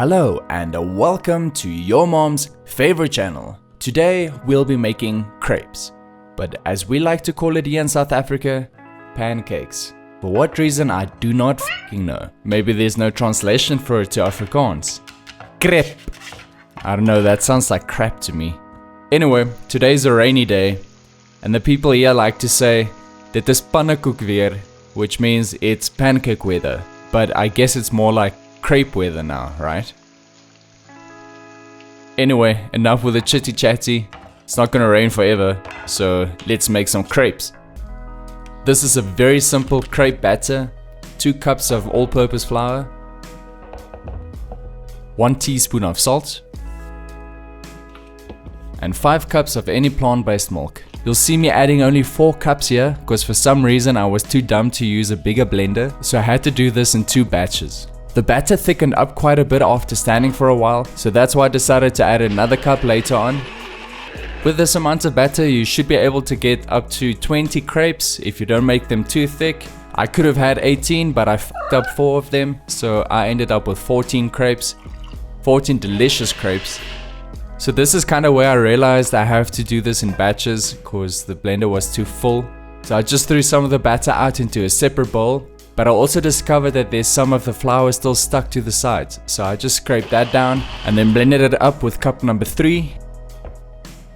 Hello and welcome to your mom's favorite channel. Today we'll be making crepes, but as we like to call it here in South Africa, pancakes. For what reason I do not f***ing know. Maybe there's no translation for it to Afrikaans. Crepe. I don't know, that sounds like crap to me. Anyway, today's a rainy day and the people here like to say that this pannekoek weer, which means it's pancake weather, but I guess it's more like crepe weather now, right? Anyway, enough with the chitty chatty. It's not gonna rain forever, so let's make some crepes. This is a very simple crepe batter. 2 cups of all-purpose flour, 1 teaspoon of salt, and 5 cups of any plant-based milk. You'll see me adding only 4 cups here because for some reason I was too dumb to use a bigger blender, so I had to do this in 2 batches. The batter thickened up quite a bit after standing for a while, so that's why I decided to add another cup later on. With this amount of batter, you should be able to get up to 20 crepes if you don't make them too thick. I could have had 18, but I f***ed up 4 of them, so I ended up with 14 crepes. 14 delicious crepes. So this is kind of where I realized I have to do this in batches because the blender was too full. So I just threw some of the batter out into a separate bowl. But I also discovered that there's some of the flour still stuck to the sides, so I just scraped that down and then blended it up with cup number 3.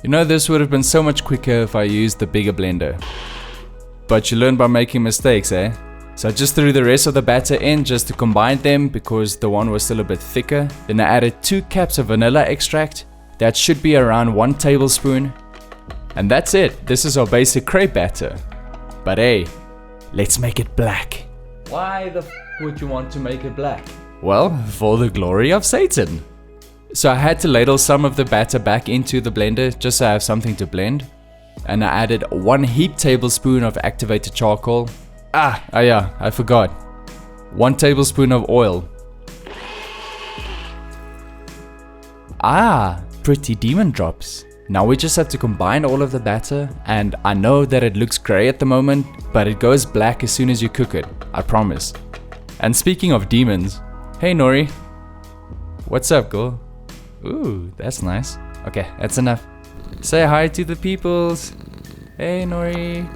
You know, this would have been so much quicker if I used the bigger blender. But you learn by making mistakes, eh? So I just threw the rest of the batter in just to combine them because the one was still a bit thicker. Then I added 2 cups of vanilla extract. That should be around 1 tablespoon. And that's it. This is our basic crepe batter. But hey, let's make it black. Why the f would you want to make it black? Well, for the glory of Satan. So I had to ladle some of the batter back into the blender just so I have something to blend. And I added 1 heaped tablespoon of activated charcoal. Yeah, I forgot. 1 tablespoon of oil. Pretty demon drops. Now we just have to combine all of the batter, and I know that it looks grey at the moment, but it goes black as soon as you cook it, I promise. And speaking of demons, hey Nori. What's up, girl? Ooh, that's nice. Okay, that's enough. Say hi to the peoples. Hey Nori.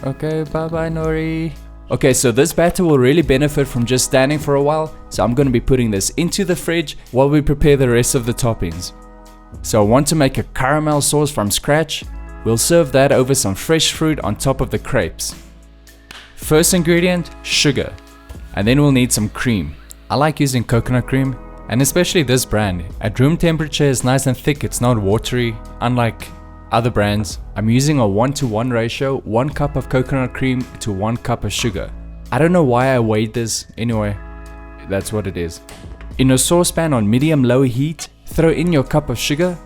Okay, bye bye Nori. Okay, so this batter will really benefit from just standing for a while, so I'm going to be putting this into the fridge while we prepare the rest of the toppings. So I want to make a caramel sauce from scratch. We'll serve that over some fresh fruit on top of the crepes. First ingredient, sugar. And then we'll need some cream. I like using coconut cream, and especially this brand. At room temperature it's nice and thick, it's not watery, unlike other brands. I'm using a 1-to-1 ratio, 1 cup of coconut cream to 1 cup of sugar. I don't know why I weighed this, anyway, that's what it is. In a saucepan on medium-low heat, throw in your cup of sugar.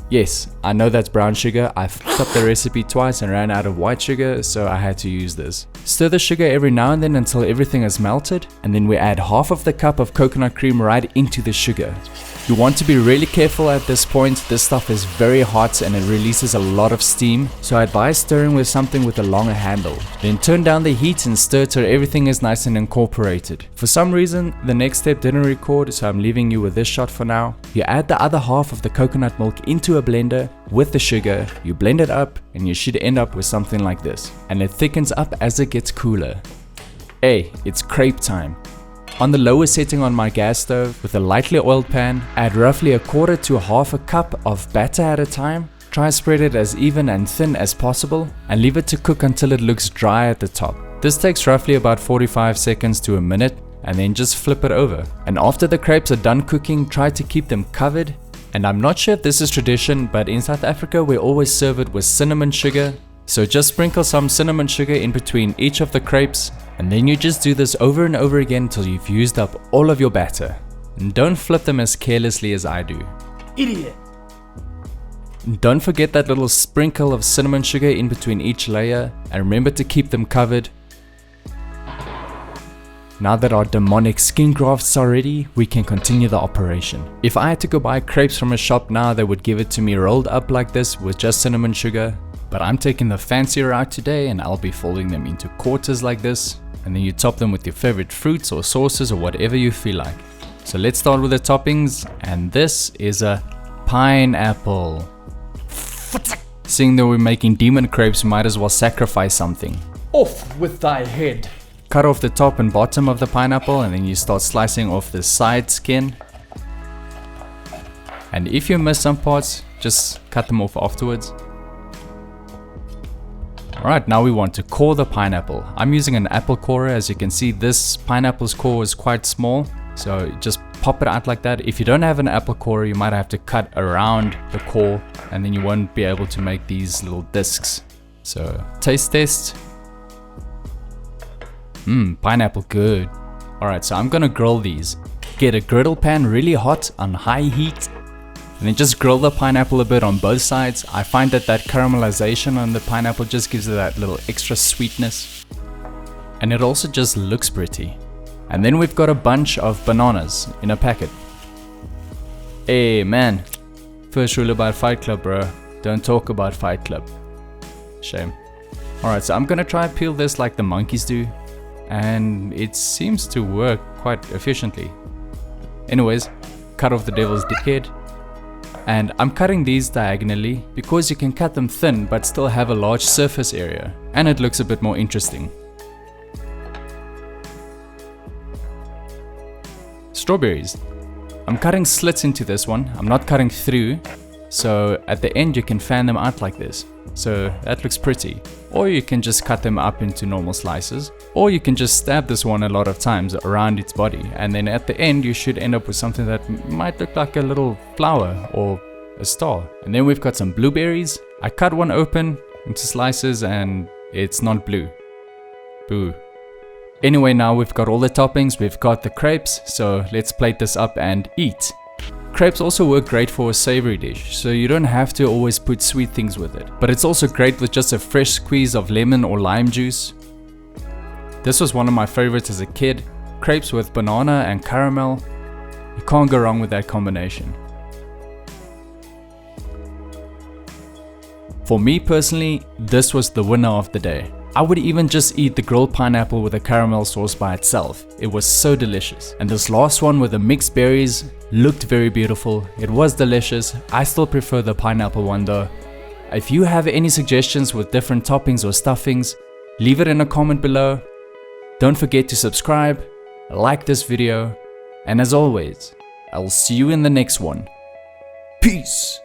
Yes, I know that's brown sugar. I f***ed up the recipe twice and ran out of white sugar, so I had to use this. Stir the sugar every now and then until everything is melted, and then we add half of the cup of coconut cream right into the sugar. You want to be really careful at this point. This stuff is very hot and it releases a lot of steam, so I advise stirring with something with a longer handle. Then turn down the heat and stir till everything is nice and incorporated. For some reason, the next step didn't record, so I'm leaving you with this shot for now. You add the other half of the coconut milk into a blender with the sugar, you blend it up, and you should end up with something like this. And it thickens up as it gets cooler. Hey, it's crepe time. On the lower setting on my gas stove, with a lightly oiled pan, add roughly 1/4 to 1/2 cup of batter at a time. Try spread it as even and thin as possible, and leave it to cook until it looks dry at the top. This takes roughly about 45 seconds to a minute, and then just flip it over. And after the crepes are done cooking, try to keep them covered. And I'm not sure if this is tradition, but in South Africa we always serve it with cinnamon sugar. So just sprinkle some cinnamon sugar in between each of the crepes, and then you just do this over and over again until you've used up all of your batter. And don't flip them as carelessly as I do. Idiot! Don't forget that little sprinkle of cinnamon sugar in between each layer, and remember to keep them covered. Now that our demonic skin grafts are ready, we can continue the operation. If I had to go buy crepes from a shop now, they would give it to me rolled up like this with just cinnamon sugar. But I'm taking the fancy route today, and I'll be folding them into quarters like this. And then you top them with your favorite fruits or sauces or whatever you feel like. So let's start with the toppings, and this is a pineapple. Seeing that we're making demon crepes, we might as well sacrifice something. Off with thy head. Cut off the top and bottom of the pineapple, and then you start slicing off the side skin. And if you miss some parts, just cut them off afterwards. Alright, now we want to core the pineapple. I'm using an apple corer. As you can see, this pineapple's core is quite small, so just pop it out like that. If you don't have an apple corer, you might have to cut around the core, and then you won't be able to make these little discs. So, taste test. Pineapple good. Alright, so I'm gonna grill these. Get a griddle pan really hot on high heat, and then just grill the pineapple a bit on both sides. I find that caramelization on the pineapple just gives it that little extra sweetness. And it also just looks pretty. And then we've got a bunch of bananas in a packet. Hey man, first rule about Fight Club, bro. Don't talk about Fight Club. Shame. Alright, so I'm gonna try and peel this like the monkeys do. And it seems to work quite efficiently. Anyways, cut off the devil's dickhead. And I'm cutting these diagonally because you can cut them thin but still have a large surface area, and it looks a bit more interesting. Strawberries. I'm cutting slits into this one. I'm not cutting through, so at the end you can fan them out like this. So that looks pretty. Or you can just cut them up into normal slices, or you can just stab this one a lot of times around its body, and then at the end you should end up with something that might look like a little flower or a star. And then we've got some blueberries. I cut one open into slices and it's not blue. Boo. Anyway, now we've got all the toppings, we've got the crepes, so let's plate this up and eat. Crepes also work great for a savory dish, so you don't have to always put sweet things with it. But it's also great with just a fresh squeeze of lemon or lime juice. This was one of my favorites as a kid. Crepes with banana and caramel. You can't go wrong with that combination. For me personally, this was the winner of the day. I would even just eat the grilled pineapple with a caramel sauce by itself. It was so delicious. And this last one with the mixed berries looked very beautiful. It was delicious. I still prefer the pineapple one though. If you have any suggestions with different toppings or stuffings, leave it in a comment below. Don't forget to subscribe, like this video, and as always, I'll see you in the next one. Peace!